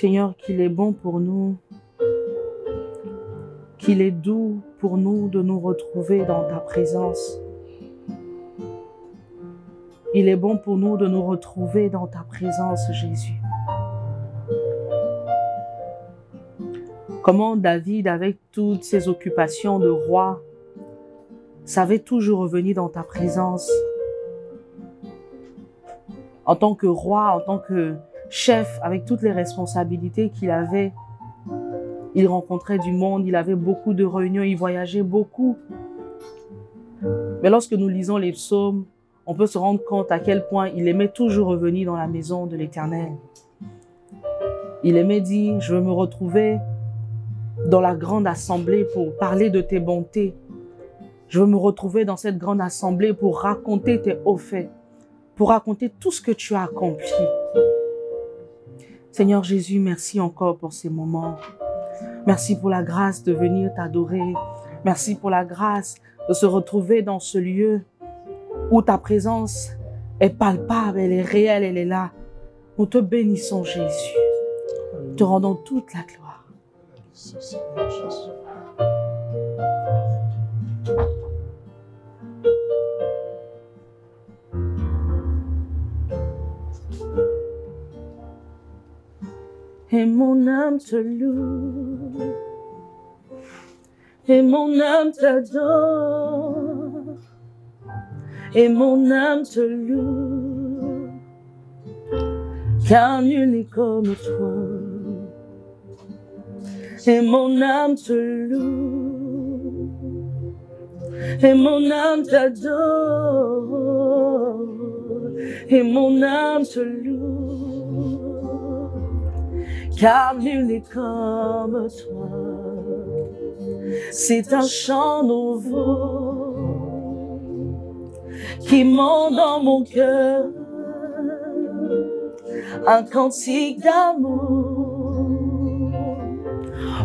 Seigneur, qu'il est bon pour nous, qu'il est doux pour nous de nous retrouver dans ta présence. Il est bon pour nous de nous retrouver dans ta présence, Jésus. Comment David, avec toutes ses occupations de roi, savait toujours revenir dans ta présence. En tant que roi, en tant que chef, avec toutes les responsabilités qu'il avait, il rencontrait du monde, il avait beaucoup de réunions, il voyageait beaucoup. Mais lorsque nous lisons les psaumes, on peut se rendre compte à quel point il aimait toujours revenir dans la maison de l'Éternel. Il aimait dire, je veux me retrouver dans la grande assemblée pour parler de tes bontés. Je veux me retrouver dans cette grande assemblée pour raconter tes hauts faits, pour raconter tout ce que tu as accompli. Seigneur Jésus, merci encore pour ces moments. Merci pour la grâce de venir t'adorer. Merci pour la grâce de se retrouver dans ce lieu où ta présence est palpable, elle est réelle, elle est là. Nous te bénissons, Jésus. Nous te rendons toute la gloire. Et mon âme te loue, et mon âme t'adore, et mon âme te loue, car nul n'est comme toi. Et mon âme te loue, et mon âme t'adore, et mon âme te loue, car nul n'est comme toi. C'est un chant nouveau qui monte dans mon cœur, un cantique d'amour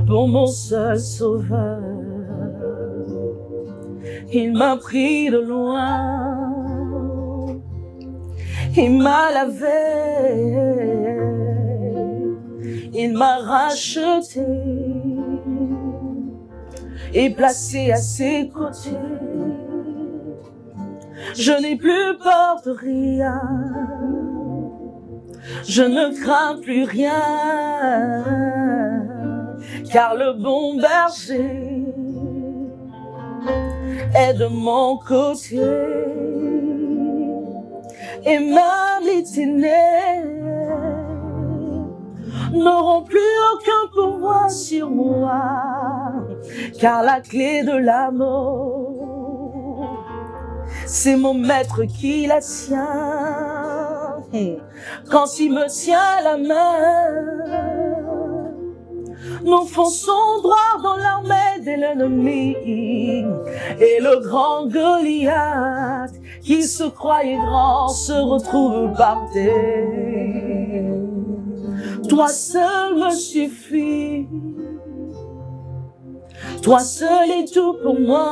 pour mon seul sauveur. Il m'a pris de loin, il m'a lavé, il m'a racheté et placé à ses côtés. Je n'ai plus peur de rien, je ne crains plus rien, car le bon berger est de mon côté. Et même les ténèbres n'auront plus aucun pouvoir sur moi, car la clé de la mort, c'est mon maître qui la tient. Quand il me tient la main, nous fonçons droit dans l'armée de l'ennemi. Et le grand Goliath, qui se croyait grand, se retrouve par terre. Toi seul me suffis, toi seul est tout pour moi.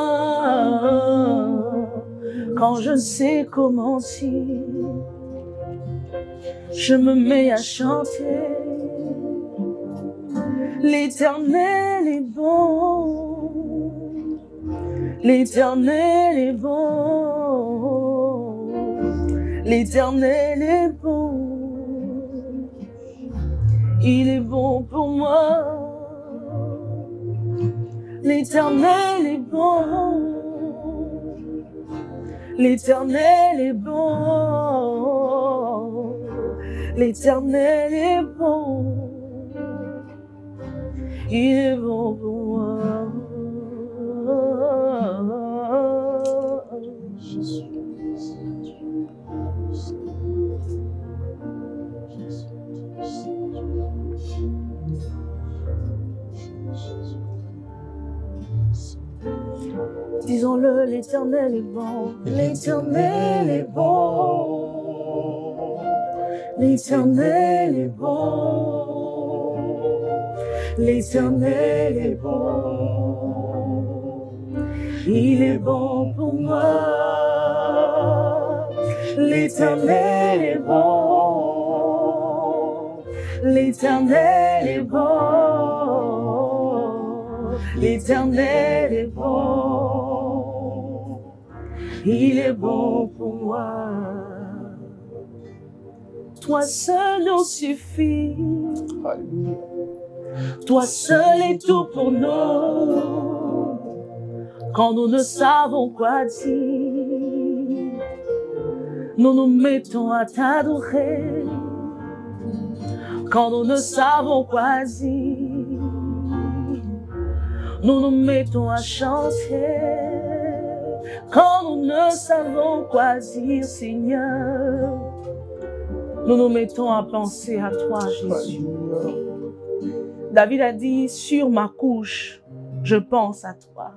Quand je ne sais comment dire, je me mets à chanter. L'Éternel est bon, l'Éternel est bon, l'Éternel est bon. Il est bon pour moi. L'Éternel est bon, l'Éternel est bon, l'Éternel est bon. Il est bon pour moi. Jésus. Disons-le, l'Éternel est bon, l'Éternel est bon, l'Éternel est bon, l'Éternel est bon, il est bon pour moi. L'Éternel est bon, L'Éternel est bon. L'Éternel est bon. Il est bon pour moi. Toi seul nous suffit. Alléluia. Toi seul est tout pour nous. Quand nous ne savons quoi dire, nous nous mettons à t'adorer. Quand nous ne savons quoi dire, nous nous mettons à chanter. Quand nous ne savons quoi dire, Seigneur, nous nous mettons à penser à toi, Jésus. David a dit, sur ma couche, je pense à toi.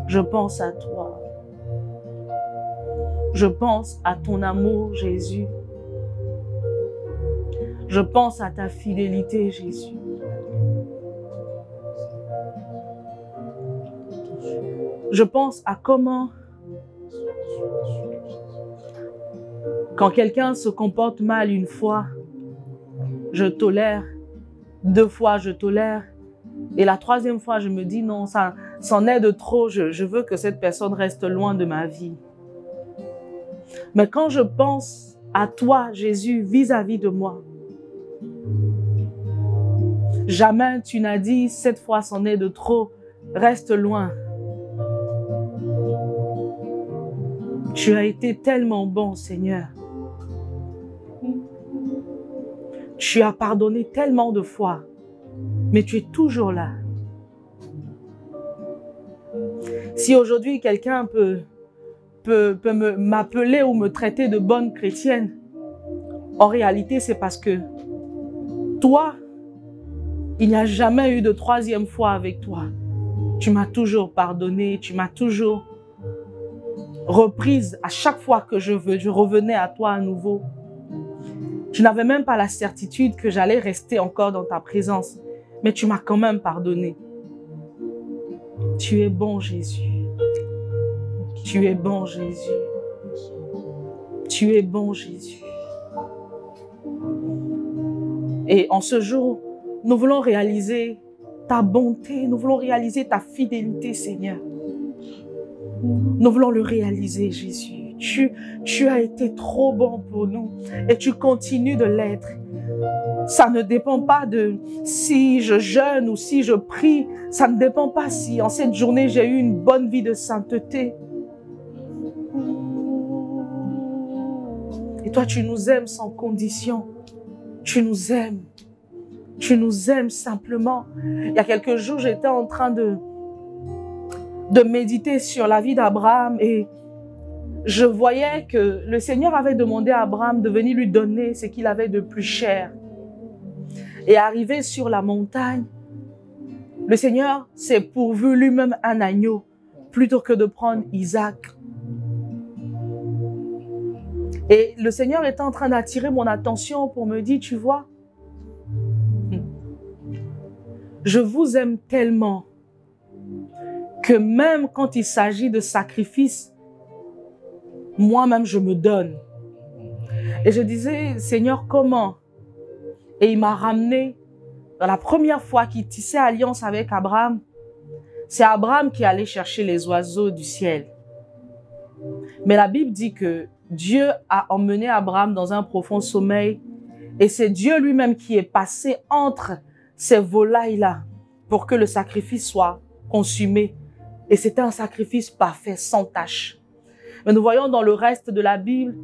Je pense à toi. Je pense à ton amour, Jésus. Je pense à ta fidélité, Jésus. Je pense à comment, quand quelqu'un se comporte mal une fois, je tolère. 2 fois, je tolère. Et la 3e fois, je me dis non, ça c'en est de trop. Je veux que cette personne reste loin de ma vie. Mais quand je pense à toi, Jésus, vis-à-vis de moi, jamais tu n'as dit, cette fois, c'en est de trop, reste loin. Tu as été tellement bon, Seigneur. Tu as pardonné tellement de fois, mais tu es toujours là. Si aujourd'hui quelqu'un peut m'appeler ou me traiter de bonne chrétienne, en réalité c'est parce que toi, il n'y a jamais eu de 3e fois avec toi. Tu m'as toujours pardonné, tu m'as toujours reprise à chaque fois que je revenais à toi à nouveau. Je n'avais même pas la certitude que j'allais rester encore dans ta présence, mais tu m'as quand même pardonné. Tu es bon, Jésus. Tu es bon, Jésus. Tu es bon, Jésus. Et en ce jour, nous voulons réaliser ta bonté, nous voulons réaliser ta fidélité, Seigneur. Nous voulons le réaliser, Jésus. Tu as été trop bon pour nous et tu continues de l'être. Ça ne dépend pas de si je jeûne ou si je prie. Ça ne dépend pas si en cette journée j'ai eu une bonne vie de sainteté. Et toi, tu nous aimes sans condition. Tu nous aimes. Tu nous aimes simplement. Il y a quelques jours, j'étais en train de méditer sur la vie d'Abraham et je voyais que le Seigneur avait demandé à Abraham de venir lui donner ce qu'il avait de plus cher. Et arrivé sur la montagne, le Seigneur s'est pourvu lui-même un agneau plutôt que de prendre Isaac. Et le Seigneur était en train d'attirer mon attention pour me dire, tu vois, je vous aime tellement que même quand il s'agit de sacrifice, moi-même je me donne. Et je disais, Seigneur, comment? Et il m'a ramené dans la première fois qu'il tissait alliance avec Abraham. C'est Abraham qui allait chercher les oiseaux du ciel. Mais la Bible dit que Dieu a emmené Abraham dans un profond sommeil et c'est Dieu lui-même qui est passé entre ces volailles-là pour que le sacrifice soit consumé. Et c'était un sacrifice parfait, sans tache. Mais nous voyons dans le reste de la Bible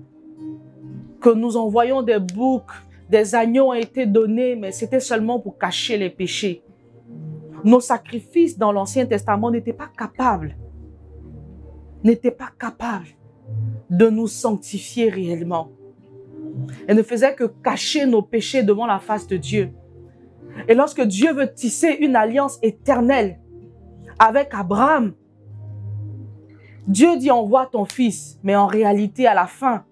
que nous envoyons des boucs, des agneaux ont été donnés, mais c'était seulement pour cacher les péchés. Nos sacrifices dans l'Ancien Testament n'étaient pas capables de nous sanctifier réellement. Elles ne faisaient que cacher nos péchés devant la face de Dieu. Et lorsque Dieu veut tisser une alliance éternelle avec Abraham, Dieu dit envoie ton fils, mais en réalité à la fin,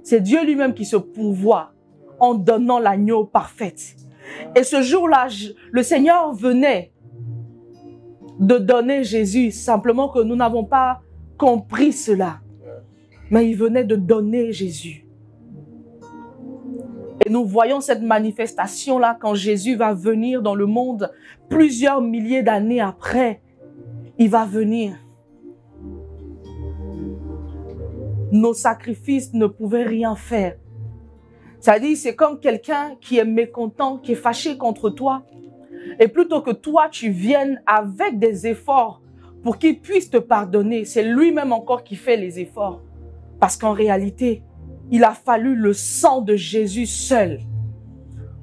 c'est Dieu lui-même qui se pourvoit en donnant l'agneau parfait. Et ce jour-là, le Seigneur venait de donner Jésus, simplement que nous n'avons pas compris cela. Mais il venait de donner Jésus. Et nous voyons cette manifestation-là quand Jésus va venir dans le monde plusieurs milliers d'années après. Il va venir. Nos sacrifices ne pouvaient rien faire. C'est-à-dire, c'est comme quelqu'un qui est mécontent, qui est fâché contre toi. Et plutôt que toi, tu viennes avec des efforts pour qu'il puisse te pardonner, c'est lui-même encore qui fait les efforts. Parce qu'en réalité, il a fallu le sang de Jésus seul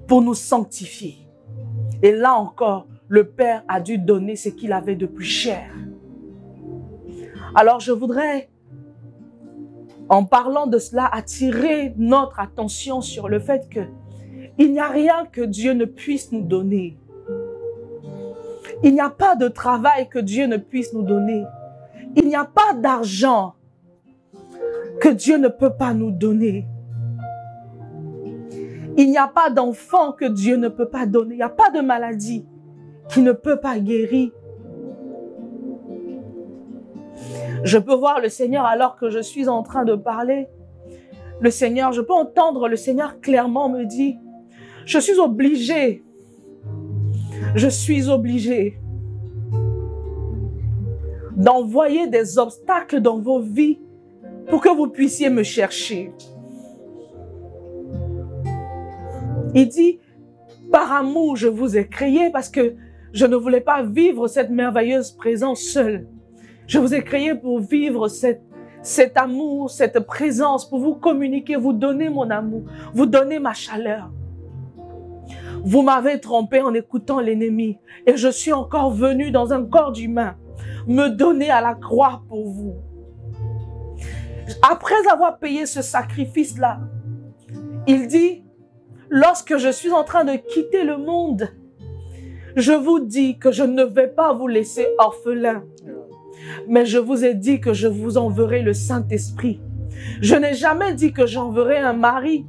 pour nous sanctifier. Et là encore, le Père a dû donner ce qu'il avait de plus cher. Alors je voudrais, en parlant de cela, attirer notre attention sur le fait qu'il n'y a rien que Dieu ne puisse nous donner. Il n'y a pas de travail que Dieu ne puisse nous donner. Il n'y a pas d'argent que Dieu ne peut pas nous donner. Il n'y a pas d'enfant que Dieu ne peut pas donner. Il n'y a pas de maladie qui ne peut pas guérir. Je peux voir le Seigneur alors que je suis en train de parler. Le Seigneur, je peux entendre le Seigneur clairement me dire, je suis obligé d'envoyer des obstacles dans vos vies pour que vous puissiez me chercher. Il dit, par amour, je vous ai créé parce que je ne voulais pas vivre cette merveilleuse présence seule. Je vous ai créé pour vivre cet amour, cette présence, pour vous communiquer, vous donner mon amour, vous donner ma chaleur. Vous m'avez trompé en écoutant l'ennemi et je suis encore venu dans un corps d'humain me donner à la croix pour vous. Après avoir payé ce sacrifice-là, il dit, lorsque je suis en train de quitter le monde, je vous dis que je ne vais pas vous laisser orphelins. Mais je vous ai dit que je vous enverrai le Saint-Esprit. Je n'ai jamais dit que j'enverrai un mari.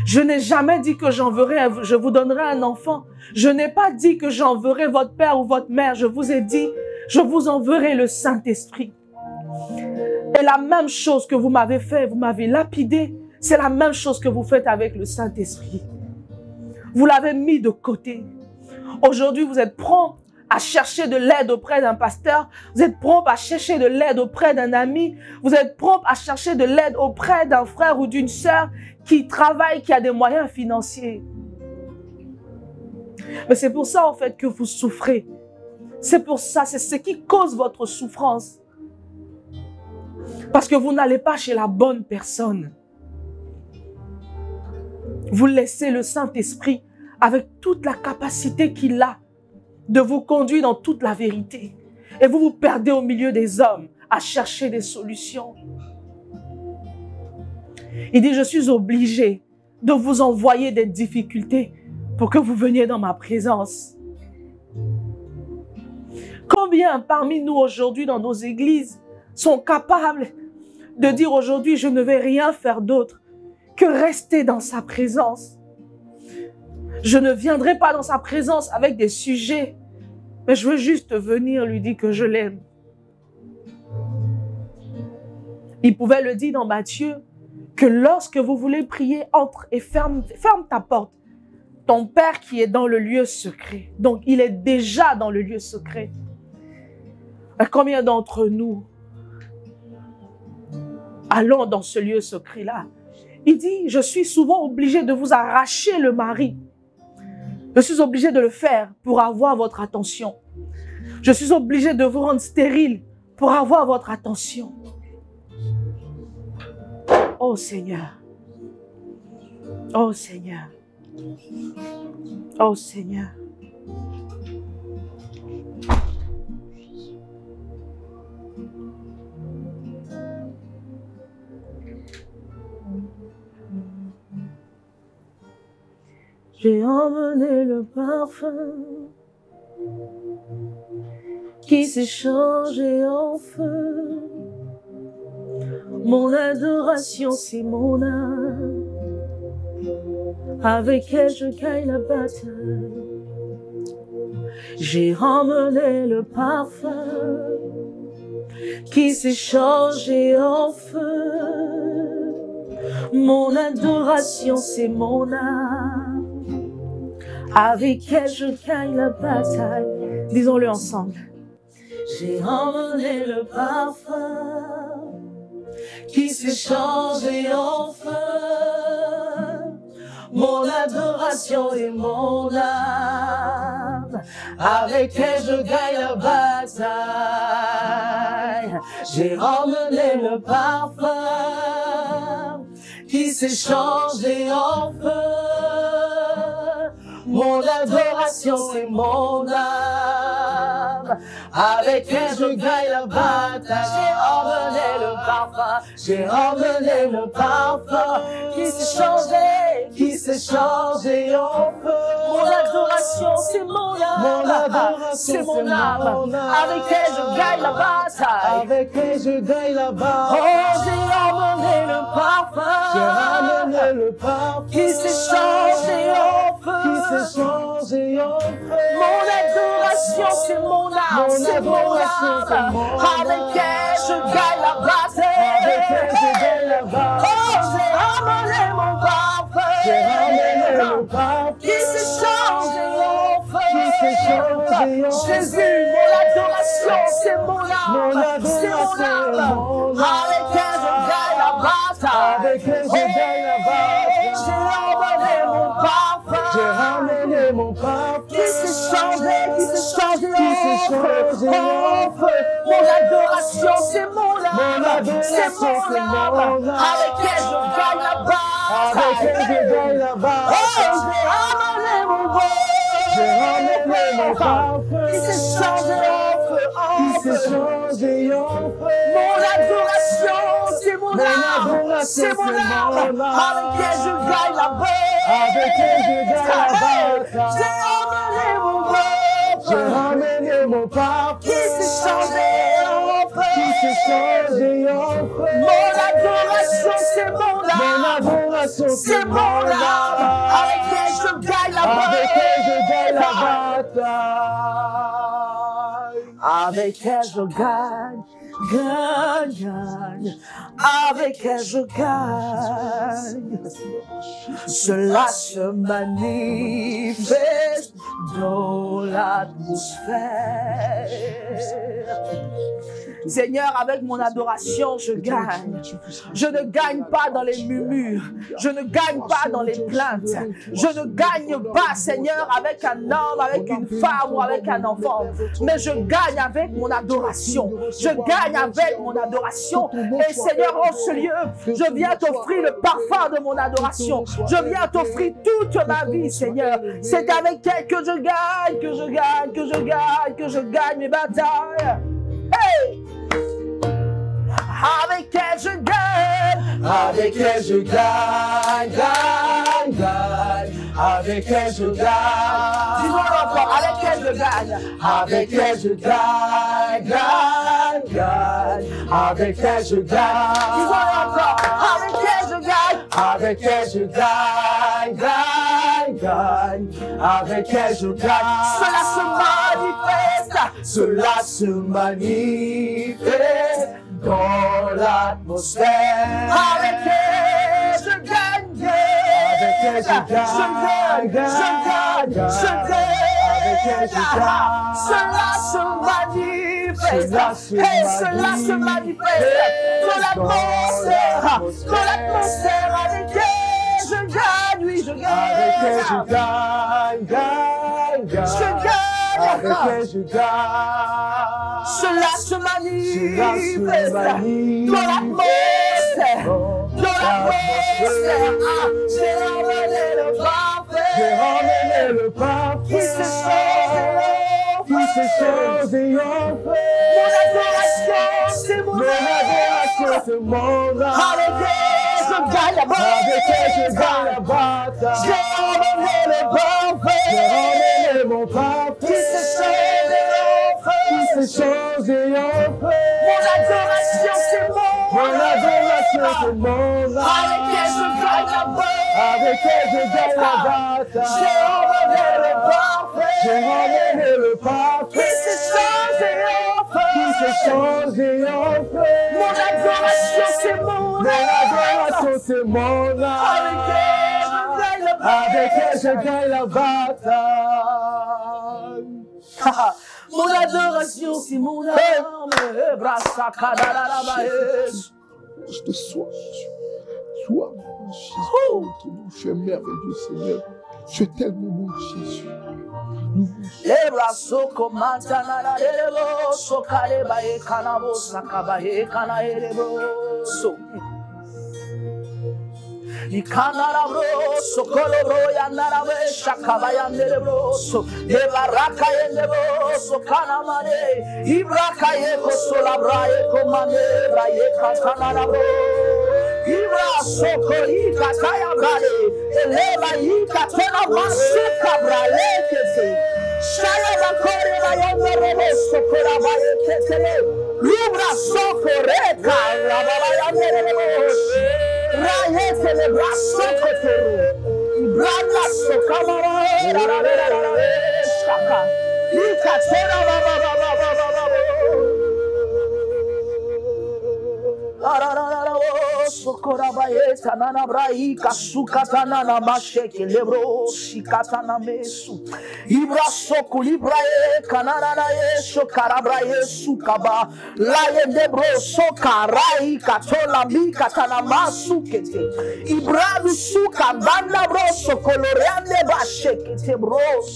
Je n'ai jamais dit que je vous donnerai un enfant. Je n'ai pas dit que j'enverrai votre père ou votre mère. Je vous ai dit, je vous enverrai le Saint-Esprit. Et la même chose que vous m'avez fait, vous m'avez lapidé, c'est la même chose que vous faites avec le Saint-Esprit. Vous l'avez mis de côté. Aujourd'hui, vous êtes prompt à chercher de l'aide auprès d'un pasteur, vous êtes prompt à chercher de l'aide auprès d'un ami, vous êtes prompt à chercher de l'aide auprès d'un frère ou d'une sœur qui travaille, qui a des moyens financiers. Mais c'est pour ça en fait que vous souffrez. C'est pour ça, c'est ce qui cause votre souffrance. Parce que vous n'allez pas chez la bonne personne. Vous laissez le Saint-Esprit avec toute la capacité qu'il a de vous conduire dans toute la vérité. Et vous vous perdez au milieu des hommes à chercher des solutions. Il dit, je suis obligé de vous envoyer des difficultés pour que vous veniez dans ma présence. Combien parmi nous aujourd'hui dans nos églises sont capables de dire aujourd'hui, je ne vais rien faire d'autre que rester dans sa présence. Je ne viendrai pas dans sa présence avec des sujets, mais je veux juste venir lui dire que je l'aime. Il pouvait le dire dans Matthieu, que lorsque vous voulez prier, entre et ferme ta porte. Ton Père qui est dans le lieu secret. Donc, il est déjà dans le lieu secret. Mais combien d'entre nous allons dans ce lieu secret-là? Il dit, je suis souvent obligé de vous arracher le mari. Je suis obligé de le faire pour avoir votre attention. Je suis obligé de vous rendre stérile pour avoir votre attention. Oh Seigneur. Oh Seigneur. Oh Seigneur. J'ai emmené le parfum qui s'est changé en feu. Mon adoration, c'est mon âme. Avec elle, je gagne la bataille. J'ai emmené le parfum qui s'est changé en feu. Mon adoration, c'est mon âme, avec elle je gagne la bataille. Disons-le ensemble. J'ai emmené le parfum qui s'est changé en feu. Mon adoration et mon âme, avec elle je gagne la bataille. J'ai emmené le parfum qui s'est changé en feu. Mon adoration c'est mon âme, avec elle je gagne la bataille. J'ai emmené le parfum, j'ai emmené le parfum qui s'est changé en feu. Mon adoration c'est mon âme, c'est mon âme, avec elle je gagne la bataille. Avec elle je gagne la bataille. Oh, j'ai emmené le parfum, j'ai ramené le parfum qui s'est changé en feu. Changé en feu. Mon adoration c'est mon âme, c'est mon âme, avec elle je gagne la bataille. Avec elle je gagne la bataille. Oh, j'ai ramené mon parfum, j'ai ramené le parfum qui s'est changé en feu. Jésus, mon adoration c'est mon âme, c'est mon âme, avec elle je gagne la bataille. Avec elle je gagne la bataille. J'ai ramené mon parfum, j'ai ramené mon parfum qui s'est changé en feu. Mon adoration c'est mon âme, c'est mon âme, avec elle je gagne la bataille. Avec elle je gagne la bataille. Oh, j'ai ramené mon j'ai ramené mon parfum qui s'est changé en feu, Mon adoration c'est mon âme, c'est mon âme, avec elle je gagne la bataille. Avec elle je gagne la bataille. J'ai ramené mon j'ai ramené mon parfum qui s'est changé en feu. Mon adoration c'est mon âme, c'est mon âme, avec elle je gagne la bataille. Avec elle je gagne, avec elle je gagne. Cela se manifeste dans l'atmosphère. Seigneur, avec mon adoration, je gagne. Je ne gagne pas dans les murmures. Je ne gagne pas dans les plaintes. Je ne gagne pas, Seigneur, avec un homme, avec une femme ou avec un enfant. Mais je gagne avec mon adoration. Je gagne avec mon adoration. Et Seigneur, en ce lieu, je viens t'offrir le parfum de mon adoration. Je viens t'offrir toute ma vie, Seigneur. C'est avec elle que je gagne, que je gagne, que je gagne, que je gagne mes batailles. Hey! Avec elle je gagne, avec elle je gagne. Avec elle je gagne. Dis-moi encore, avec elle je gagne. Avec elle je gagne. Avec elle je gagne. Dis-moi encore, avec elle je gagne. Avec elle je gagne. Avec elle je gagne. Cela se manifeste dans l'atmosphère. Avec elle je gagne. Avec elle je gagne. Avec elle je gagne. Cela se manifeste. Et cela se manifeste dans l'atmosphère. Dans l'atmosphère. Avec elle je gagne. Oui, je gagne. Avec elle je gagne. Je gagne. Avec elle je gagne. Cela se manifeste dans l'atmosphère. Dans l'atmosphère. J'ai ramené le parfum. J'ai ramené le parfum qui s'est changé en feu. Mon adoration, c'est mon âme. Avec elle, je gagne la bataille. Avec elle, je gagne la bataille. J'ai ramené le parfum. J'ai ramené mon parfum qui s'est changé en feu. Mon adoration, c'est mon âme. Avec elle, je gagne la bataille. Avec elle, je gagne la bataille. J'ai ramené le parfum. J'ai ramené le parfum qui s'est changé en feu. Mon adoration, Mon adoration, c'est mon âme. c'est mon âme. Avec elle, je gagne la bataille. Mon adoration, c'est mon âme. Je te sois. Sois, Jésus, ton nom, tu es merveilleux, Seigneur. Tu es tellement bon, Jésus. Ikanarabroso, kolobro yanarabe, shakabayanderebroso, lebaraka yendebroso, kanamane, ibraka yeko solabraye komane, braye kakanarabro, ibraso kolika tayabrale, eleba yika tena masuka brale kese, shaya bakore bayanderebroso, korabaye ketele, ibraso koreka, rababayanderebroso, Raye celebraso kotoro, Ibrana sokamara, shaka, ikatera baba. Sokorabaye tanana brai kasuka tanana masheke lebro shikatana mesu ibra soku libraye kanana yeso karabraye sukaba laye lebro sokarai katola mi katana masu kete ibradu suka banda bro sokoloreande basheke bros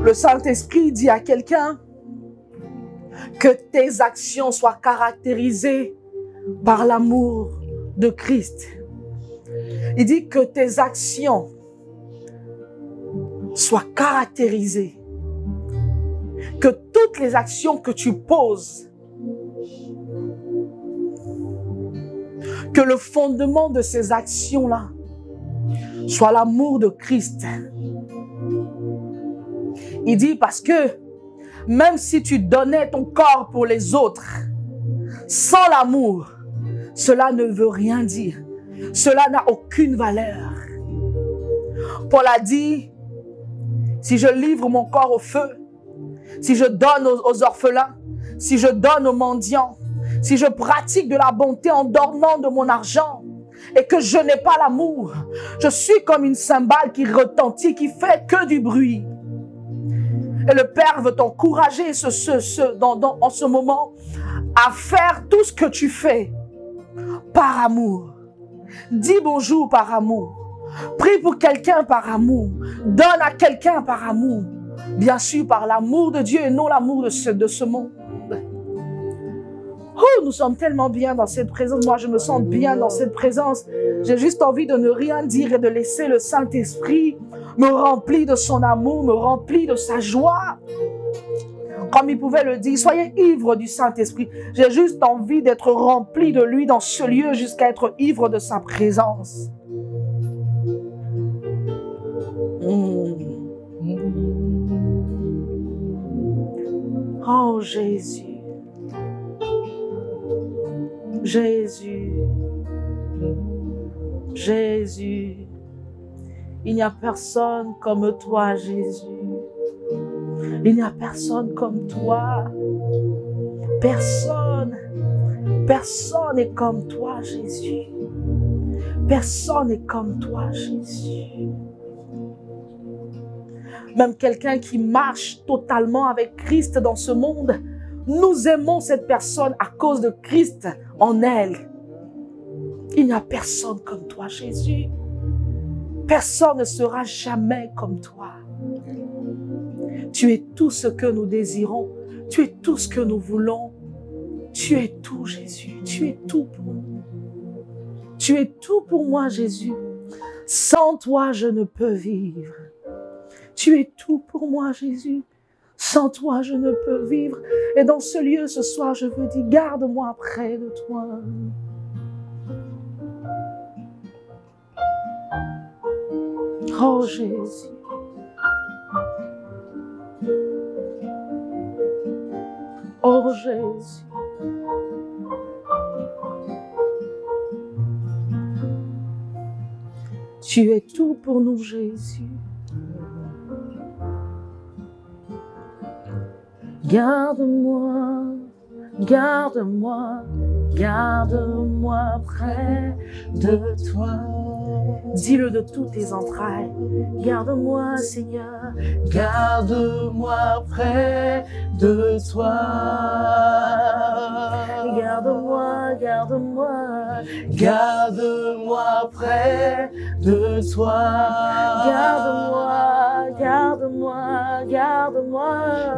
Le Saint-Esprit dit à quelqu'un que tes actions soient caractérisées par l'amour de Christ. Il dit que tes actions soient caractérisées, que toutes les actions que tu poses, que le fondement de ces actions-là soit l'amour de Christ. Il dit parce que même si tu donnais ton corps pour les autres, sans l'amour, cela ne veut rien dire. Cela n'a aucune valeur. Paul a dit, si je livre mon corps au feu, si je donne aux orphelins, si je donne aux mendiants, si je pratique de la bonté en donnant de mon argent, et que je n'ai pas l'amour, je suis comme une cymbale qui retentit, qui fait que du bruit. Et le Père veut t'encourager en ce moment à faire tout ce que tu fais par amour. Dis bonjour par amour. Prie pour quelqu'un par amour. Donne à quelqu'un par amour. Bien sûr par l'amour de Dieu et non l'amour de ce monde. Oh, nous sommes tellement bien dans cette présence. Moi, je me sens bien dans cette présence. J'ai juste envie de ne rien dire et de laisser le Saint-Esprit me remplir de son amour, me remplir de sa joie. Comme il pouvait le dire, soyez ivres du Saint-Esprit. J'ai juste envie d'être rempli de lui dans ce lieu jusqu'à être ivre de sa présence. Oh Jésus. Jésus, Jésus, il n'y a personne comme toi, Jésus. Il n'y a personne comme toi. Personne n'est comme toi, Jésus. Personne n'est comme toi, Jésus. Même quelqu'un qui marche totalement avec Christ dans ce monde, nous aimons cette personne à cause de Christ en elle. Il n'y a personne comme toi, Jésus. Personne ne sera jamais comme toi. Tu es tout ce que nous désirons. Tu es tout ce que nous voulons. Tu es tout, Jésus. Tu es tout pour nous. Tu es tout pour moi, Jésus. Sans toi, je ne peux vivre. Tu es tout pour moi, Jésus. Sans toi, je ne peux vivre. Et dans ce lieu, ce soir, je veux dire, garde-moi près de toi. Oh Jésus. Oh Jésus. Tu es tout pour nous, Jésus. Garde-moi, garde-moi, garde-moi près de toi. Dis-le de toutes tes entrailles. Garde-moi, Seigneur. Garde-moi près de toi. Garde-moi, garde-moi, garde-moi près de toi. Garde-moi, garde-moi, garde-moi.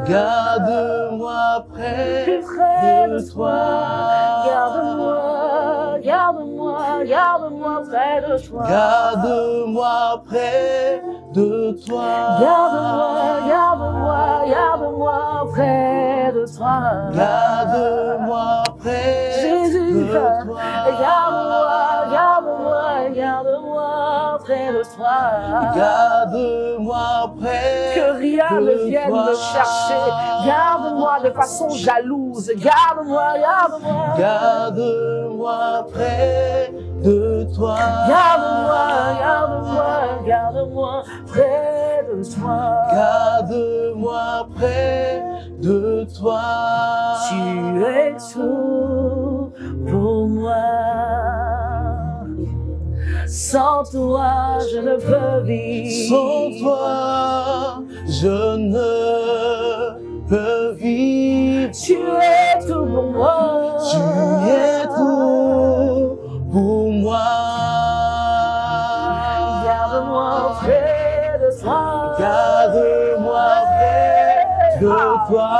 Garde-moi près de toi. Garde-moi, garde-moi, garde-moi près de toi. Garde-moi près de toi. Garde-moi, garde-moi, garde-moi près de toi. Garde-moi près Jésus, de toi. Garde-moi, garde-moi, garde-moi près de toi. Garde-moi près que rien ne vienne me chercher. Garde-moi de façon jalouse. Garde-moi, garde-moi. Garde-moi près de toi. Garde-moi, garde-moi, garde-moi près de toi. Garde-moi près de toi. Tu es tout pour moi. Sans toi, je ne peux vivre. Sans toi, je ne peux vivre. Tu es tout pour moi. Tu es tout pour moi. Garde-moi près de toi. Garde-moi près de toi.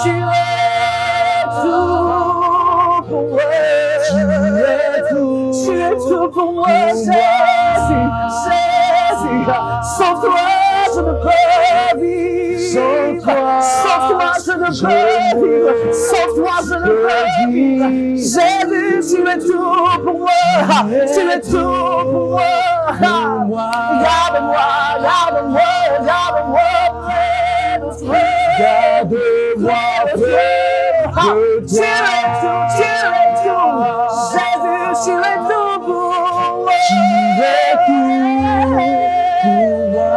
Tu es tout pour moi. Tu es tout pour moi, Jésus, Jésus. Sans toi, je ne peux vivre. Sans toi, je ne peux vivre. Sans toi, je ne peux vivre. Jésus, tu es tout pour moi. Tu es tout pour moi. Garde-moi, garde-moi, garde-moi près de toi. Garde-moi près de toi. Tu es tout, tu es tout. Jésus, tu es tout pour moi. Tu es tout pour moi.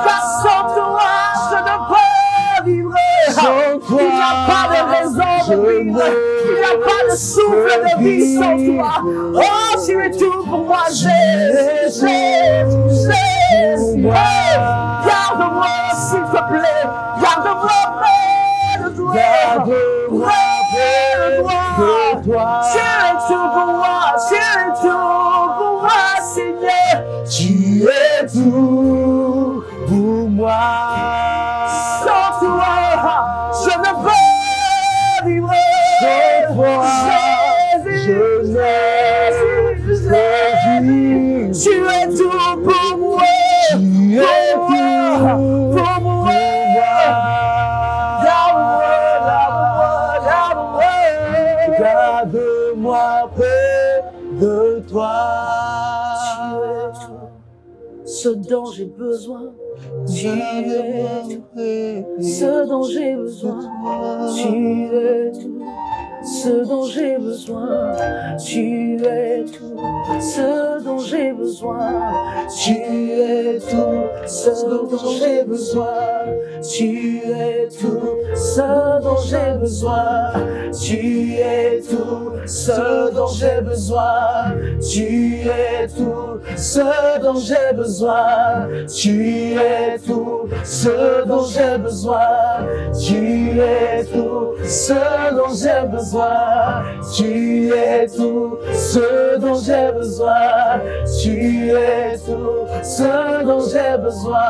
Car sans toi, je ne peux vivre. Sans toi, il n'y a pas de raison de vivre. Il n'y a pas de souffle de vie sans toi. Oh, tu es tout pour moi, Jésus, Jésus, Jésus. Garde-moi, s'il te plaît. Garde-moi près de toi. Garde-moi près de toi. Tu es tout pour moi. Tu es tout pour moi, Seigneur. Tu es tout pour moi. Sans toi, je ne peux vivre. Sans toi, je ne peux vivre. Tu es tout pour moi. Tu es tout pour moi. Garde-moi près de toi. Tu es tout ce dont j'ai besoin. Tu es tout ce dont j'ai besoin. Tu es tout ce dont j'ai besoin. Tu es tout ce dont j'ai besoin. Tu es tout ce dont j'ai besoin. Tu es tout ce dont j'ai besoin. Tu es tout ce dont j'ai besoin. Tu es tout ce dont j'ai besoin. Tu es tout ce dont j'ai besoin. Tu es tout ce dont j'ai besoin. Tu es tout ce dont j'ai besoin. Tu es tout ce dont j'ai besoin.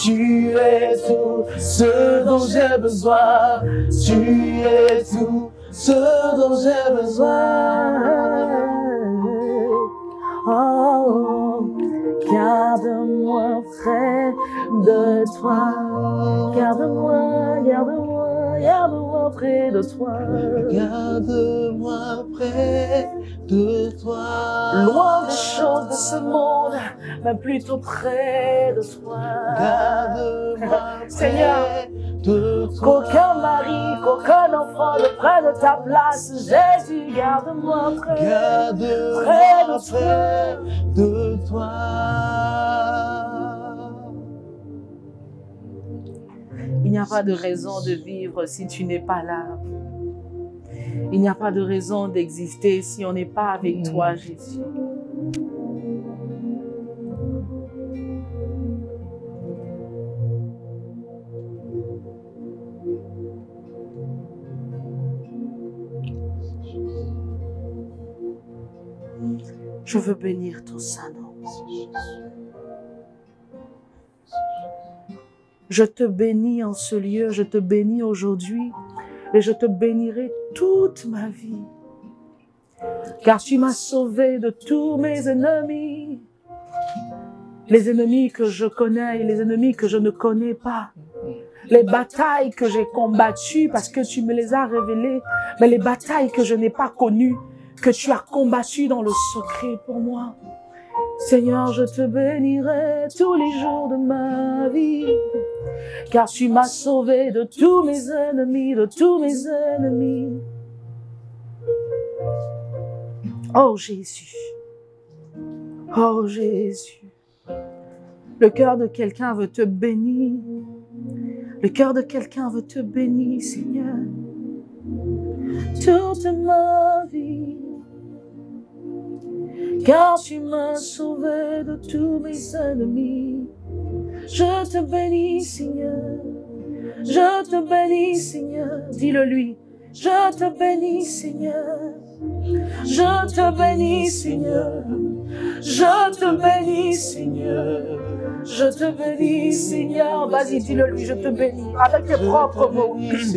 Tu es tout ce dont j'ai besoin. Tu es tout ce dont j'ai besoin. Oh, garde-moi près de toi. Garde-moi, garde-moi, garde-moi près de toi. Garde-moi près de toi. Loin des choses de ce monde, mais plutôt près de toi. Garde-moi, Seigneur, de toi. Qu'aucun mari, qu'aucun enfant m'offre près de ta place. Jésus, garde-moi près de toi. Il n'y a pas de raison de vivre si tu n'es pas là. Il n'y a pas de raison d'exister si on n'est pas avec toi, Jésus. Je veux bénir ton Saint-Nom. Je te bénis en ce lieu, je te bénis aujourd'hui et je te bénirai toute ma vie. Car tu m'as sauvé de tous mes ennemis. Les ennemis que je connais et les ennemis que je ne connais pas. Les batailles que j'ai combattues parce que tu me les as révélées, mais les batailles que je n'ai pas connues, que tu as combattues dans le secret pour moi. Seigneur, je te bénirai tous les jours de ma vie, car tu m'as sauvé de tous mes ennemis, de tous mes ennemis. Oh Jésus, oh Jésus, le cœur de quelqu'un veut te bénir, le cœur de quelqu'un veut te bénir, Seigneur, toute ma vie. Car tu m'as sauvé de tous mes ennemis. Je te bénis, Seigneur. Je te bénis, Seigneur. Dis-le lui. Je te bénis, Seigneur. Je te bénis, Seigneur. Je te bénis, Seigneur. Je te bénis, Seigneur. Vas-y, dis-le lui, je te bénis. Avec tes propres mots. Yes,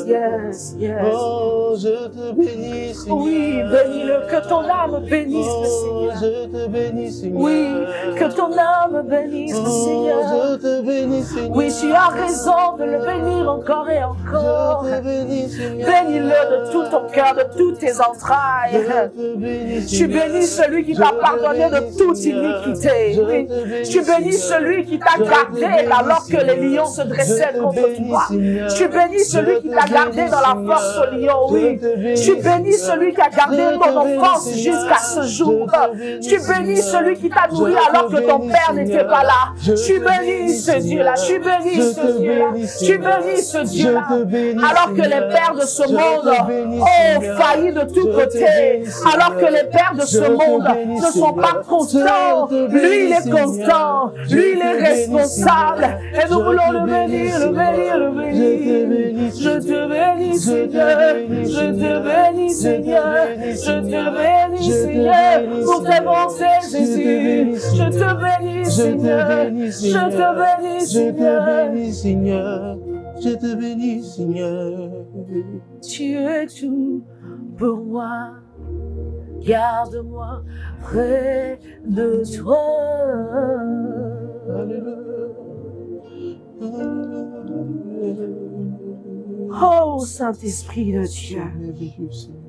yes, yes. Oh, je te bénis, Seigneur. Oui, bénis-le. Que ton âme bénisse le Seigneur. Je te bénis, Seigneur. Oui, que ton âme bénisse le Seigneur. Je te bénis, Seigneur. Oui, tu as raison de le bénir encore et encore. Je te bénis, Seigneur. Bénis-le de tout ton cœur, de toutes tes entrailles. Je te bénis, Tu bénis celui qui t'a pardonné de toute iniquité. Oui. Tu bénis celui qui t'a gardé alors que les lions se dressaient contre toi. Tu bénis celui qui t'a gardé dans la force aux lions. Oui. Tu bénis celui qui a gardé ton enfance jusqu'à ce jour. Tu bénis celui qui t'a nourri alors que ton père n'était pas là. Tu bénis ce Dieu-là. Tu bénis ce Dieu-là. Tu bénis ce Dieu-là. Alors que les pères de ce monde ont failli de tous côtés. Alors que les pères de ce monde ne sont pas constants. Lui, il est constant. Lui, il est responsable. Et nous voulons le bénir, le bénir, le bénir. Je te bénis, Seigneur. Je te bénis, Seigneur. Je te bénis, Seigneur. Pour tes bontés, Jésus. Je te bénis, Seigneur. Je te bénis, Seigneur. Je te bénis, Seigneur. Tu es tout pour moi. Garde-moi près de toi. Oh, Saint-Esprit de Dieu. Merveilleux, Seigneur.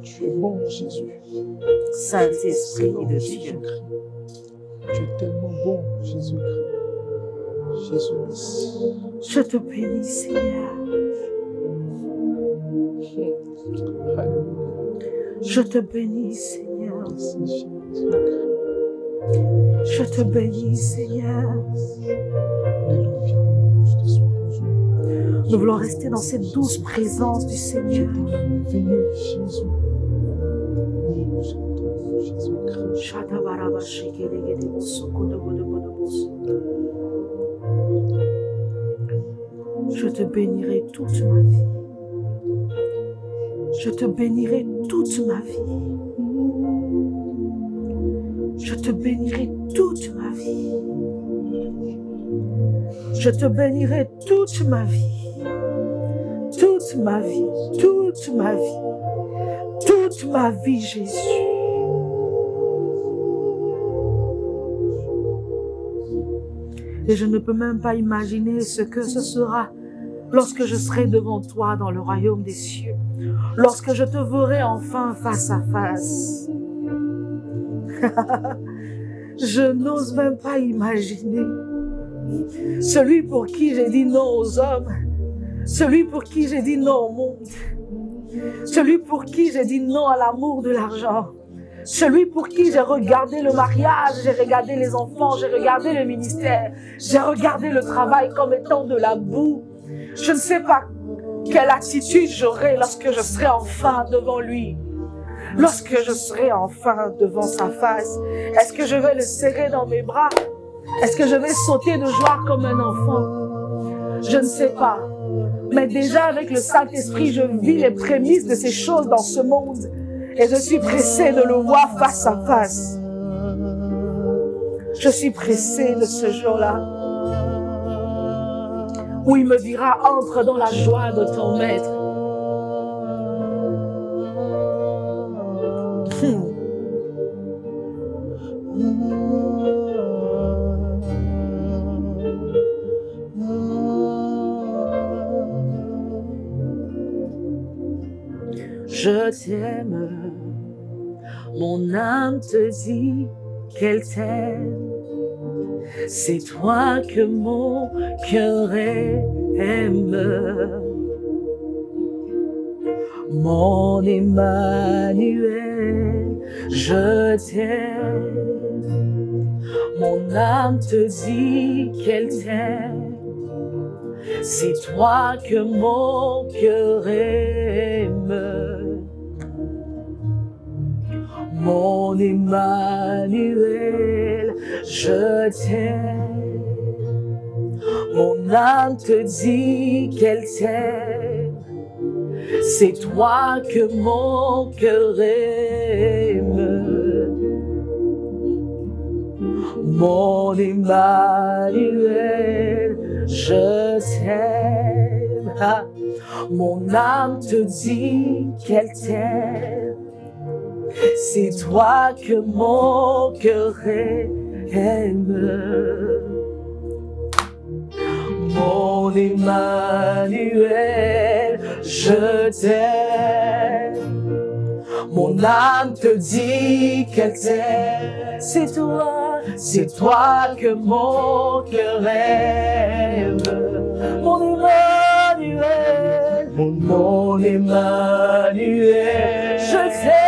Tu es bon, Jésus. Saint-Esprit de Dieu. Tu es tellement bon, Jésus-Christ. Jésus. Je te bénis, Seigneur. Alléluia. Je te bénis, Seigneur. Merci, Jésus. Je te bénis, Seigneur. Alléluia. Je te sois Dieu. Nous voulons rester dans cette douce présence du Seigneur. Merveilleux, Jésus. Oh, Jésus-Christ. Je te bénirai toute ma vie. Je te bénirai toute ma vie. Je te bénirai toute ma vie. Je te bénirai toute ma vie. Toute ma vie. Toute ma vie. Toute ma vie, Jésus. Et je ne peux même pas imaginer ce que ce sera lorsque je serai devant toi dans le royaume des cieux. Lorsque je te verrai enfin face à face. Je n'ose même pas imaginer. Celui pour qui j'ai dit non aux hommes, Celui pour qui j'ai dit non au monde. Celui pour qui j'ai dit non à l'amour de l'argent. Celui pour qui j'ai regardé le mariage, j'ai regardé les enfants, j'ai regardé le ministère, j'ai regardé le travail comme étant de la boue. Je ne sais pas quelle attitude j'aurai lorsque je serai enfin devant lui. Lorsque je serai enfin devant sa face, est-ce que je vais le serrer dans mes bras? Est-ce que je vais sauter de joie comme un enfant? Je ne sais pas. Mais déjà avec le Saint-Esprit, je vis les prémices de ces choses dans ce monde. Et je suis pressée de le voir face à face. Je suis pressée de ce jour-là où il me dira, entre dans la joie de ton maître. Je t'aime, mon âme te dit qu'elle t'aime. C'est toi que mon cœur aime. Mon Emmanuel, je t'aime. Mon âme te dit qu'elle t'aime. C'est toi que mon cœur aime. Mon Emmanuel, je t'aime. Mon âme te dit qu'elle t'aime. C'est toi que mon cœur aime. Mon Emmanuel, je t'aime. Mon âme te dit qu'elle t'aime. C'est toi que mon cœur aime. Mon Emmanuel, je t'aime. Mon âme te dit qu'elle t'aime. C'est toi que mon cœur aime. Mon Emmanuel, mon Emmanuel, je t'aime.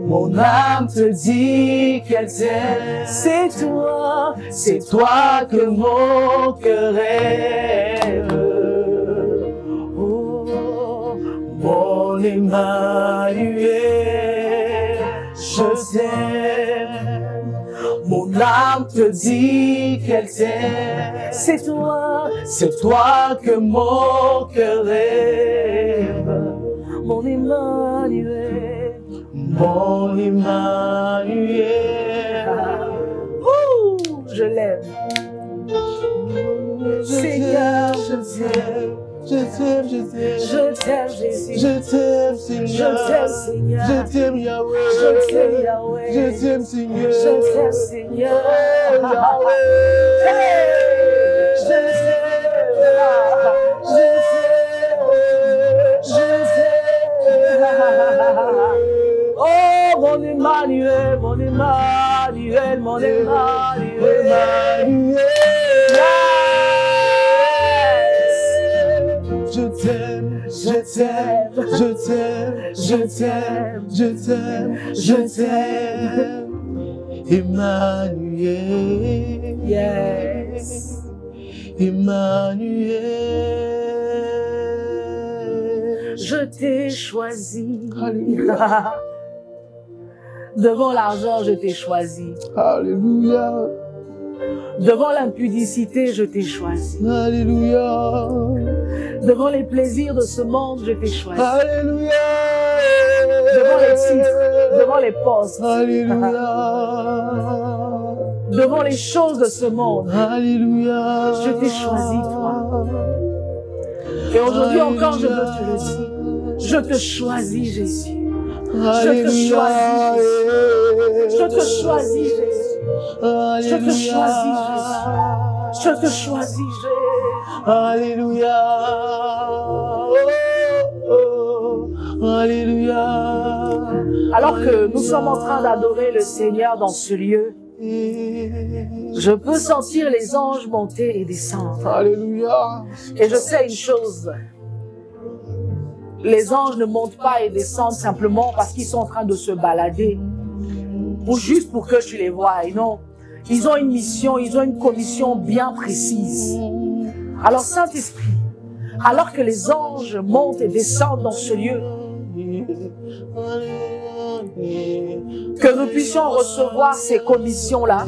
Mon âme te dit qu'elle t'aime. C'est toi que mon cœur aime. Oh, mon Emmanuel, je t'aime. Mon âme te dit qu'elle t'aime. C'est toi que mon cœur aime. Mon Emmanuel, mon Emmanuel. Je l'aime. Seigneur, je t'aime. Je t'aime, je t'aime. Je t'aime, Jésus. Je t'aime, Seigneur. Je t'aime, Seigneur. Je t'aime, Yahweh. Je t'aime, Yahweh. Je t'aime, Seigneur. Je t'aime, Seigneur. Yahweh. Je t'aime. Je t'aime. Oh, mon Emmanuel, mon Emmanuel, mon Emmanuel. Je t'aime, je t'aime, je t'aime, je t'aime, je t'aime, je t'aime. Emmanuel, Yes. Emmanuel. Je t'ai choisi. Alléluia. Devant l'argent, je t'ai choisi. Alléluia. Devant l'impudicité, je t'ai choisi. Alléluia. Devant les plaisirs de ce monde, je t'ai choisi. Alléluia. Devant les titres, devant les postes, Alléluia. devant les choses de ce monde, Alléluia. je t'ai choisi, toi. Et aujourd'hui encore, je veux te le dire. Je te choisis, Jésus. Je te choisis, Jésus. Je te choisis, Jésus. Je te choisis, Jésus. Je te choisis, Jésus. Alléluia. Oh, oh, alléluia. Alors que nous sommes en train d'adorer le Seigneur dans ce lieu, Je peux sentir les anges monter et descendre. Alléluia. Et je sais une chose. Les anges ne montent pas et descendent simplement parce qu'ils sont en train de se balader. Ou juste pour que tu les voies. Non. Ils ont une mission, ils ont une commission bien précise. Alors Saint-Esprit, alors que les anges montent et descendent dans ce lieu, que nous puissions recevoir ces commissions-là.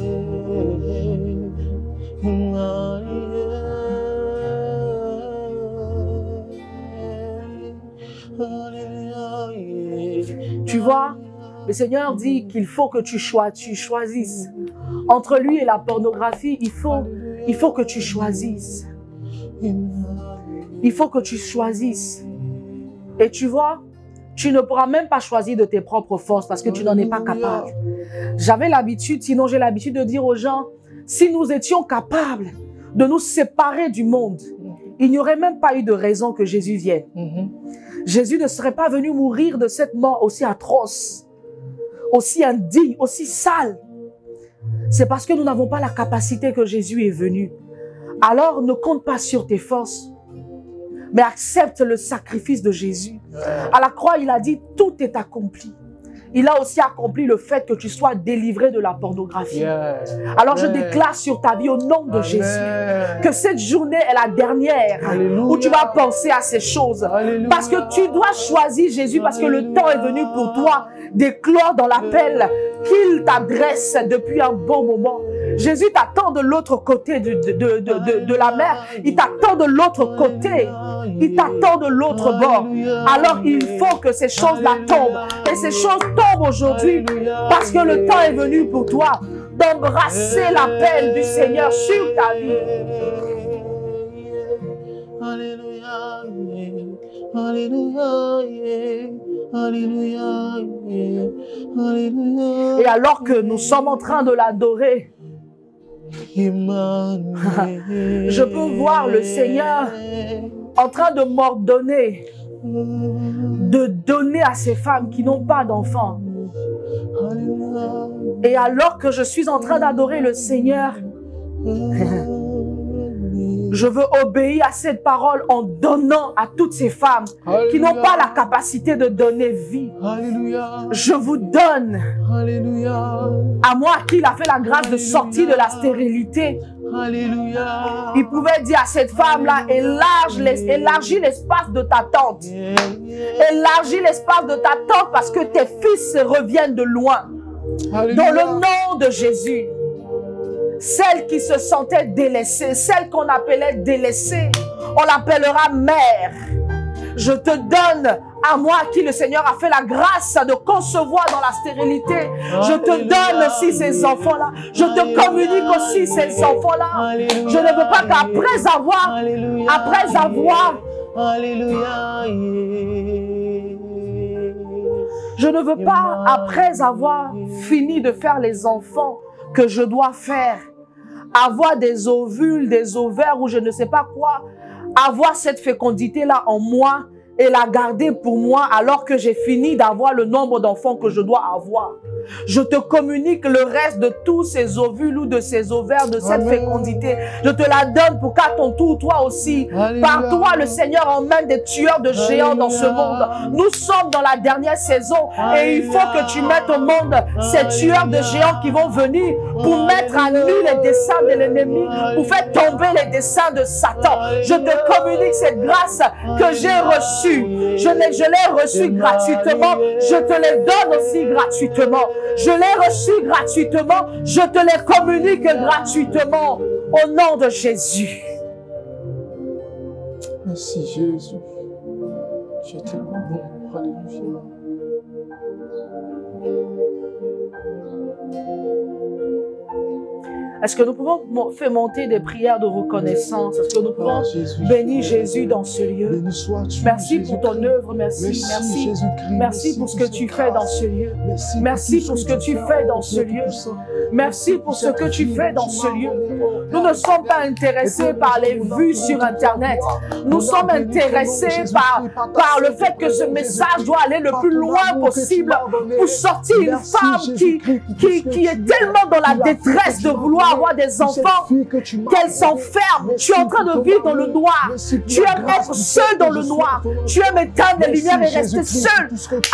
Tu vois, le Seigneur dit qu'il faut que tu choisisses. Entre lui et la pornographie, il faut que tu choisisses. Il faut que tu choisisses. Et tu vois, tu ne pourras même pas choisir de tes propres forces parce que tu n'en es pas capable. J'avais l'habitude, sinon j'ai l'habitude de dire aux gens, si nous étions capables de nous séparer du monde, il n'y aurait même pas eu de raison que Jésus vienne. Jésus ne serait pas venu mourir de cette mort aussi atroce, aussi indigne, aussi sale. C'est parce que nous n'avons pas la capacité que Jésus est venu. Alors ne compte pas sur tes forces, mais accepte le sacrifice de Jésus. À la croix, il a dit, tout est accompli. Il a aussi accompli le fait que tu sois délivré de la pornographie. Alors je déclare sur ta vie au nom de Jésus que cette journée est la dernière où tu vas penser à ces choses. Parce que tu dois choisir Jésus parce que le temps est venu pour toi d'éclore dans l'appel qu'il t'adresse depuis un bon moment. Jésus t'attend de l'autre côté de la mer. Il t'attend de l'autre côté. Il t'attend de l'autre bord. Alors il faut que ces choses-là tombent. Et ces choses tombent aujourd'hui parce que le temps est venu pour toi d'embrasser l'appel du Seigneur sur ta vie. Alléluia. Alléluia. Alléluia. Alléluia. Et alors que nous sommes en train de l'adorer, je peux voir le Seigneur en train de m'ordonner de donner à ces femmes qui n'ont pas d'enfants. Et alors que je suis en train d'adorer le Seigneur, je veux obéir à cette parole en donnant à toutes ces femmes qui n'ont pas la capacité de donner vie. Je vous donne, à moi qui il a fait la grâce de sortir de la stérilité. Il pouvait dire à cette femme-là, élargis l'espace de ta tente. Élargis l'espace de ta tente parce que tes fils reviennent de loin. Dans le nom de Jésus. Celle qui se sentait délaissée, celle qu'on appelait délaissée, on l'appellera mère. Je te donne à moi qui le Seigneur a fait la grâce de concevoir dans la stérilité. Je te donne aussi ces enfants-là. Je te communique aussi ces enfants-là. Je ne veux pas qu'après avoir, je ne veux pas, après avoir fini de faire les enfants que je dois faire, avoir des ovules, des ovaires ou je ne sais pas quoi, avoir cette fécondité-là en moi et la garder pour moi alors que j'ai fini d'avoir le nombre d'enfants que je dois avoir. Je te communique le reste de tous ces ovules ou de ces ovaires, de cette fécondité. Je te la donne pour qu'à ton tour, toi aussi, par toi, le Seigneur emmène des tueurs de géants dans ce monde. Nous sommes dans la dernière saison et il faut que tu mettes au monde ces tueurs de géants qui vont venir pour mettre à nu les desseins de l'ennemi, pour faire tomber les desseins de Satan. Je te communique cette grâce que j'ai reçue. Je l'ai reçue gratuitement. Je te les donne aussi gratuitement. Je l'ai reçu gratuitement. Je te les communique gratuitement au nom de Jésus. Merci Jésus. Tu es tellement bon. Alléluia. Est-ce que nous pouvons faire monter des prières de reconnaissance? Est-ce que nous pouvons bénir Jésus dans ce lieu? Merci pour ton œuvre, merci, merci. Merci pour ce que tu fais dans ce lieu. Merci pour ce que tu fais dans ce lieu. Merci pour ce que tu fais dans ce lieu. Nous ne sommes pas intéressés par les vues sur Internet. Nous sommes intéressés par le fait que ce message doit aller le plus loin possible pour sortir une femme qui est tellement dans la détresse de vouloir avoir des enfants qu'elle s'enferme. Tu es en train de vivre dans le noir. Tu aimes être seul dans le noir. Tu aimes éteindre les lumières et rester seul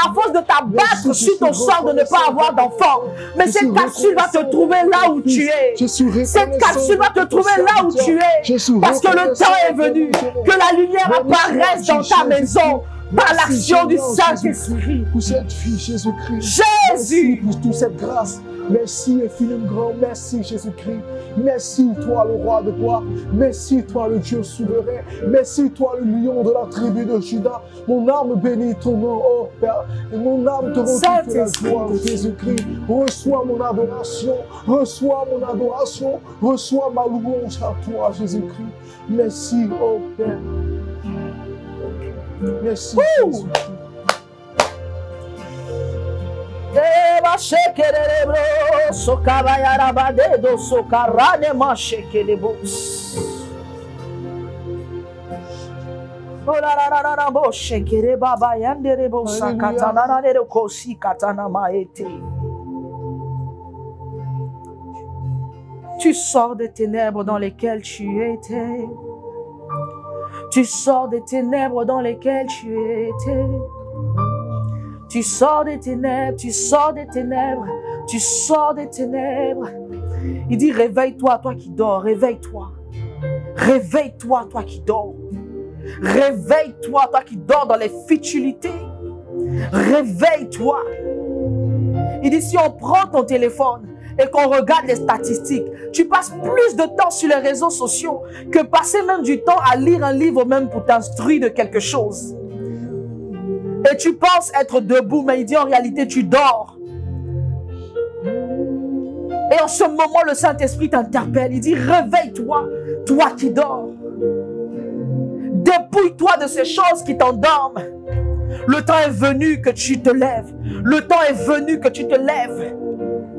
à force de t'abattre sur ton sort de ne pas avoir d'enfants. Mais cette capsule va te trouver là où tu es. Cette capsule va te trouver là où tu es. Parce que le temps est venu que la lumière apparaisse dans ta maison. Par l'action du Saint-Esprit. Pour cette fille, Jésus-Christ. Jésus. Pour toute cette grâce. Merci infiniment grand. Merci Jésus-Christ. Merci toi le roi de gloire. Merci toi le Dieu souverain. Merci toi le lion de la tribu de Juda. Mon âme bénit ton nom, oh Père. Et mon âme te rend toute la gloire, Jésus-Christ. Reçois mon adoration. Reçois mon adoration. Reçois ma louange à toi, Jésus-Christ. Merci, oh Père. Merci. Tu sors des ténèbres dans lesquelles tu étais. Tu sors des ténèbres dans lesquelles tu étais. Tu sors des ténèbres, tu sors des ténèbres, tu sors des ténèbres. Il dit, réveille-toi, toi qui dors, réveille-toi. Réveille-toi, toi qui dors. Réveille-toi, toi qui dors dans les futilités. Réveille-toi. Il dit, si on prend ton téléphone et qu'on regarde les statistiques, tu passes plus de temps sur les réseaux sociaux que passer même du temps à lire un livre même pour t'instruire de quelque chose. Et tu penses être debout, mais il dit en réalité tu dors. Et en ce moment, le Saint-Esprit t'interpelle. Il dit, réveille-toi, toi qui dors. Dépouille-toi de ces choses qui t'endorment. Le temps est venu que tu te lèves. Le temps est venu que tu te lèves.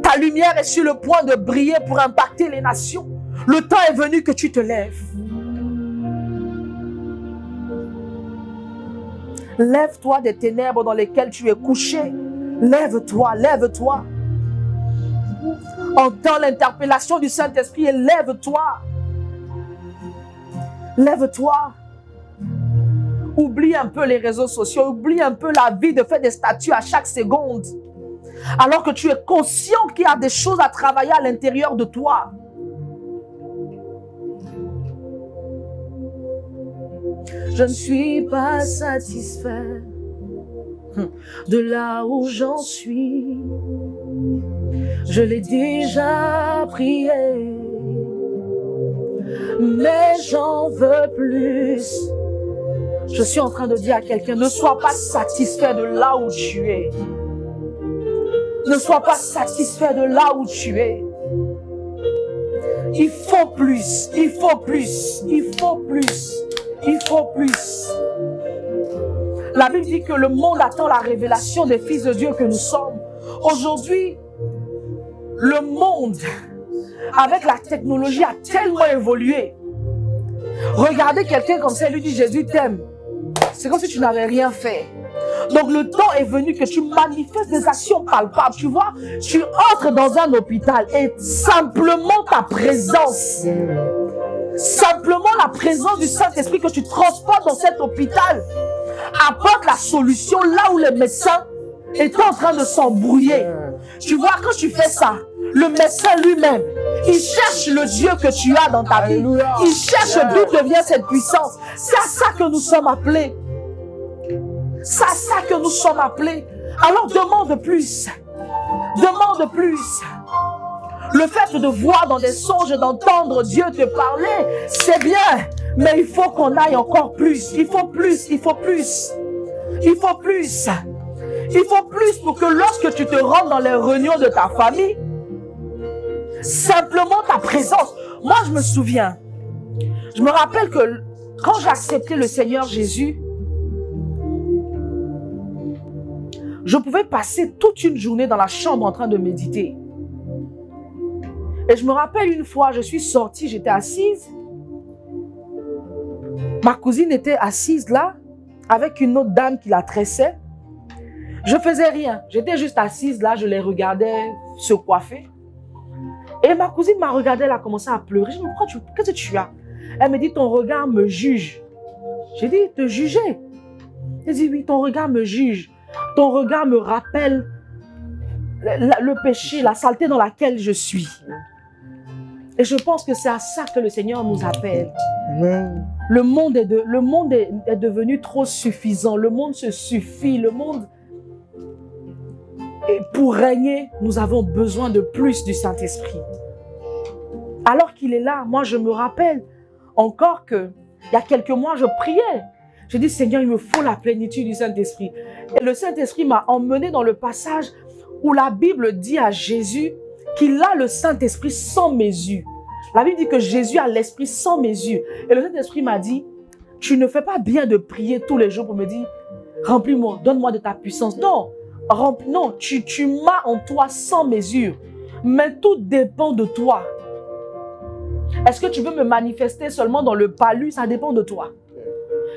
Ta lumière est sur le point de briller pour impacter les nations. Le temps est venu que tu te lèves. Lève-toi des ténèbres dans lesquelles tu es couché. Lève-toi, lève-toi. Entends l'interpellation du Saint-Esprit et lève-toi. Lève-toi. Oublie un peu les réseaux sociaux. Oublie un peu la vie de faire des statuts à chaque seconde. Alors que tu es conscient qu'il y a des choses à travailler à l'intérieur de toi. Je ne suis pas satisfait de là où j'en suis. Je l'ai déjà prié, mais j'en veux plus. Je suis en train de dire à quelqu'un, ne sois pas satisfait de là où tu es. Ne sois pas satisfait de là où tu es. Il faut plus, il faut plus, il faut plus, il faut plus. La Bible dit que le monde attend la révélation des fils de Dieu que nous sommes. Aujourd'hui, le monde, avec la technologie, a tellement évolué. Regardez quelqu'un comme ça et lui dit, Jésus t'aime. C'est comme si tu n'avais rien fait. Donc le temps est venu que tu manifestes des actions palpables. Tu vois, tu entres dans un hôpital et simplement ta présence, simplement la présence du Saint-Esprit que tu transportes dans cet hôpital apporte la solution là où les médecins étaient en train de s'embrouiller. Tu vois, quand tu fais ça, le médecin lui-même, il cherche le Dieu que tu as dans ta vie. Il cherche d'où vient cette puissance. C'est à ça que nous sommes appelés. C'est à ça que nous sommes appelés. Alors demande plus. Demande plus. Le fait de voir dans des songes, d'entendre Dieu te parler, c'est bien. Mais il faut qu'on aille encore plus. Il faut plus, il faut plus. Il faut plus. Il faut plus pour que lorsque tu te rends dans les réunions de ta famille, Simplement ta présence. Moi, je me souviens. Je me rappelle que quand j'ai accepté le Seigneur Jésus, je pouvais passer toute une journée dans la chambre en train de méditer. Et je me rappelle une fois, je suis sortie, j'étais assise. Ma cousine était assise là, avec une autre dame qui la tressait. Je faisais rien, j'étais juste assise là, je les regardais se coiffer. Et ma cousine m'a regardée, elle a commencé à pleurer. Je me dis, qu'est-ce que tu as? Elle me dit, ton regard me juge. J'ai dit, te juger? Elle dit, oui, ton regard me juge. Ton regard me rappelle le péché, la saleté dans laquelle je suis. Et je pense que c'est à ça que le Seigneur nous appelle. Amen. Le monde est devenu trop suffisant. Le monde se suffit. Le monde... Et pour régner, nous avons besoin de plus du Saint-Esprit. Alors qu'il est là, moi je me rappelle encore que il y a quelques mois, je priais. J'ai dit, Seigneur, il me faut la plénitude du Saint-Esprit. Et le Saint-Esprit m'a emmené dans le passage où la Bible dit à Jésus qu'il a le Saint-Esprit sans mesure. La Bible dit que Jésus a l'Esprit sans mesure. Et le Saint-Esprit m'a dit, tu ne fais pas bien de prier tous les jours pour me dire, remplis-moi, donne-moi de ta puissance. Non, non, tu m'as en toi sans mesure. Mais tout dépend de toi. Est-ce que tu veux me manifester seulement dans le palu? Ça dépend de toi.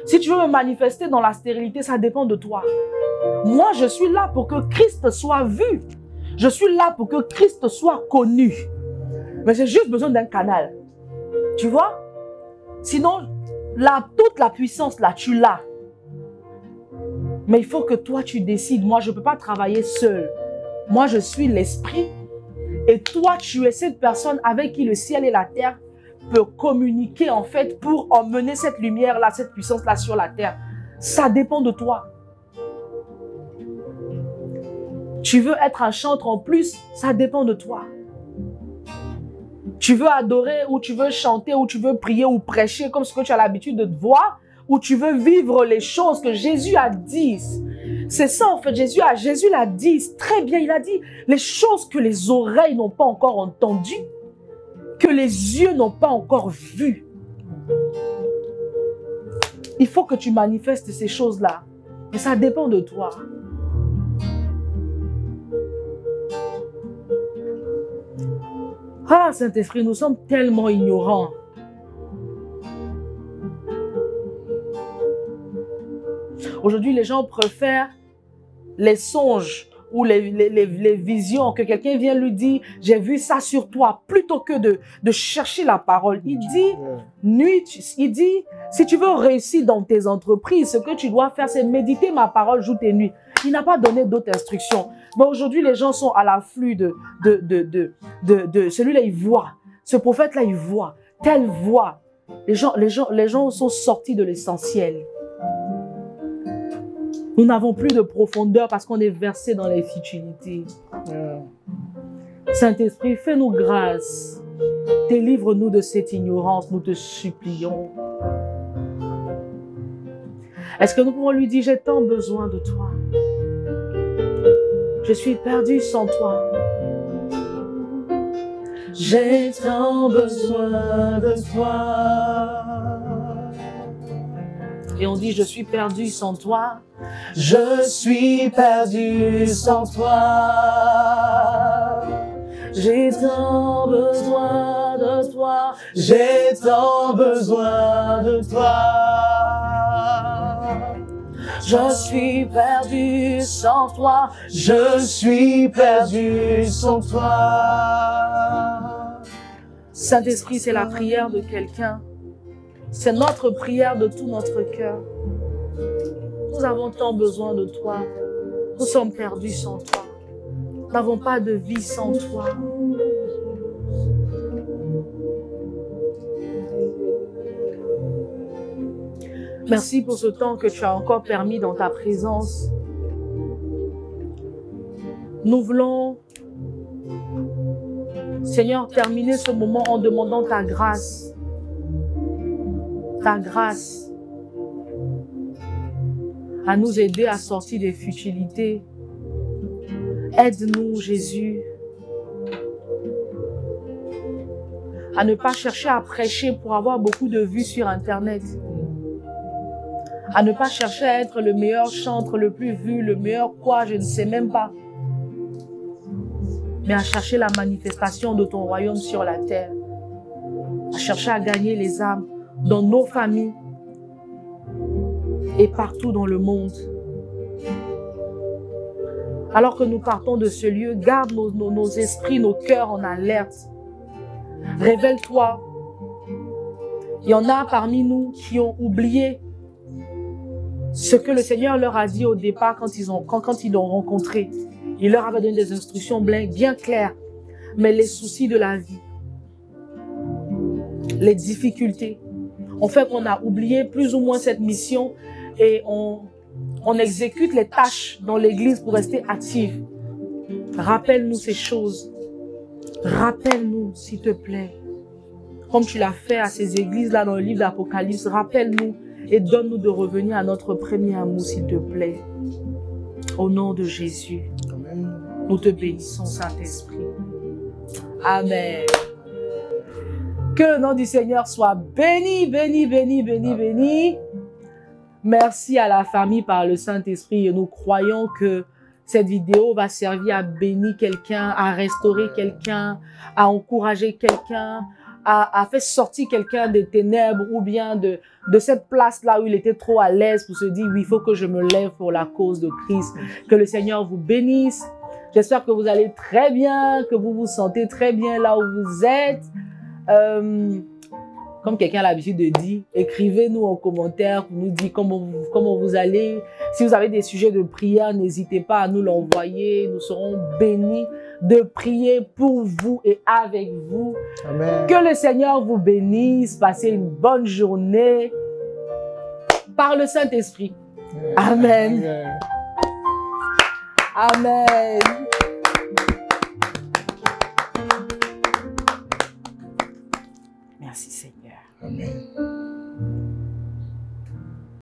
Si tu veux me manifester dans la stérilité, ça dépend de toi. Moi, je suis là pour que Christ soit vu. Je suis là pour que Christ soit connu. Mais j'ai juste besoin d'un canal. Tu vois? Sinon, toute la puissance, là, tu l'as. Mais il faut que toi, tu décides. Moi, je ne peux pas travailler seul. Moi, je suis l'esprit. Et toi, tu es cette personne avec qui le ciel et la terre peuvent communiquer, en fait, pour emmener cette lumière-là, cette puissance-là sur la terre. Ça dépend de toi. Tu veux être un chantre en plus, ça dépend de toi. Tu veux adorer, ou tu veux chanter, ou tu veux prier, ou prêcher, comme ce que tu as l'habitude de te voir, ou tu veux vivre les choses que Jésus a dit. C'est ça en fait, Jésus l'a dit très bien, il a dit les choses que les oreilles n'ont pas encore entendues, que les yeux n'ont pas encore vues. Il faut que tu manifestes ces choses-là, et ça dépend de toi. Ah, Saint-Esprit, nous sommes tellement ignorants. Aujourd'hui, les gens préfèrent les songes ou les visions que quelqu'un vient lui dire « j'ai vu ça sur toi » plutôt que de chercher la parole. Il dit, si tu veux réussir dans tes entreprises, ce que tu dois faire, c'est méditer ma parole jour et nuit. Il n'a pas donné d'autres instructions. Mais aujourd'hui, les gens sont à l'afflux de celui-là, il voit. Ce prophète-là, il voit. Telle voix. Les gens sont sortis de l'essentiel. Nous n'avons plus de profondeur parce qu'on est versé dans les futilités. Saint-Esprit, fais-nous grâce. Délivre-nous de cette ignorance, nous te supplions. Est-ce que nous pouvons lui dire, j'ai tant besoin de toi. Je suis perdu sans toi. J'ai tant besoin de toi. Et on dit, je suis perdu sans toi. Je suis perdu sans toi. J'ai tant besoin de toi. J'ai tant besoin de toi. Je suis perdu sans toi. Je suis perdu sans toi. Saint-Esprit, c'est la prière de quelqu'un. C'est notre prière de tout notre cœur. Nous avons tant besoin de toi. Nous sommes perdus sans toi. Nous n'avons pas de vie sans toi. Merci pour ce temps que tu as encore permis dans ta présence. Nous voulons, Seigneur, terminer ce moment en demandant ta grâce. Ta grâce à nous aider à sortir des futilités. Aide-nous, Jésus. à ne pas chercher à prêcher pour avoir beaucoup de vues sur Internet, à ne pas chercher à être le meilleur chantre, le plus vu, le meilleur quoi, je ne sais même pas, mais à chercher la manifestation de ton royaume sur la terre, à chercher à gagner les âmes dans nos familles et partout dans le monde. Alors que nous partons de ce lieu, garde nos esprits, nos cœurs en alerte. Révèle-toi. Il y en a parmi nous qui ont oublié ce que le Seigneur leur a dit au départ quand ils l'ont rencontré. Il leur avait donné des instructions bien claires. Mais les soucis de la vie, les difficultés, ont fait qu'on a oublié plus ou moins cette mission et on exécute les tâches dans l'église pour rester actifs. Rappelle-nous ces choses. Rappelle-nous, s'il te plaît. Comme tu l'as fait à ces églises-là dans le livre d'Apocalypse, rappelle-nous et donne-nous de revenir à notre premier amour, s'il te plaît. Au nom de Jésus, nous te bénissons, Saint-Esprit. Amen. Que le nom du Seigneur soit béni, béni, béni, béni, béni. Merci à la famille par le Saint-Esprit et nous croyons que cette vidéo va servir à bénir quelqu'un, à restaurer quelqu'un, à encourager quelqu'un, à faire sortir quelqu'un des ténèbres ou bien de cette place-là où il était trop à l'aise pour se dire oui, il faut que je me lève pour la cause de Christ. Que le Seigneur vous bénisse. J'espère que vous allez très bien, que vous vous sentez très bien là où vous êtes. Comme quelqu'un a l'habitude de dire, écrivez-nous en commentaire pour nous dire comment vous allez. Si vous avez des sujets de prière, n'hésitez pas à nous l'envoyer. Nous serons bénis de prier pour vous et avec vous. Amen. Que le Seigneur vous bénisse. Passez une bonne journée par le Saint-Esprit. Amen. Amen. Merci Seigneur. Amen.